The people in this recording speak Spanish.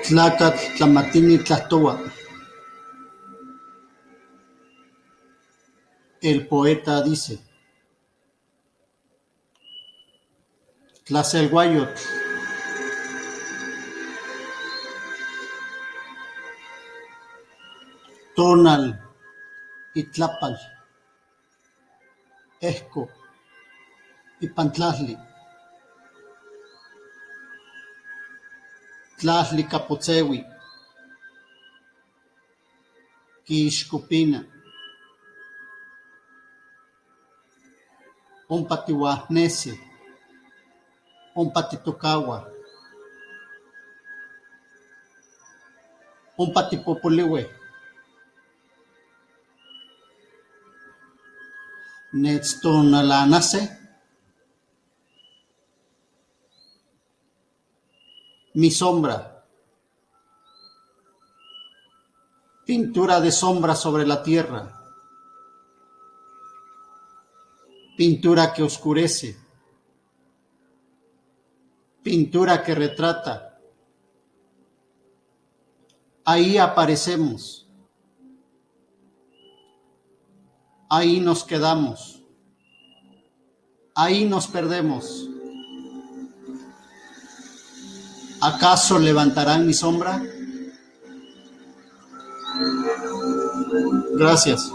Tlacat tlamatini tlahtoa. El poeta dice: Tlaselhuayotl, tonal itlapal, esco ipantlahli, tlahli capotzewi, quixcopina, ompa tiuahnesi, ompa titocaua, ompa tipopoliue, netztonalanase, mi sombra, pintura de sombra sobre la tierra, pintura que oscurece, pintura que retrata. Ahí aparecemos, ahí nos quedamos, ahí nos perdemos. ¿Acaso levantarán mi sombra? Gracias.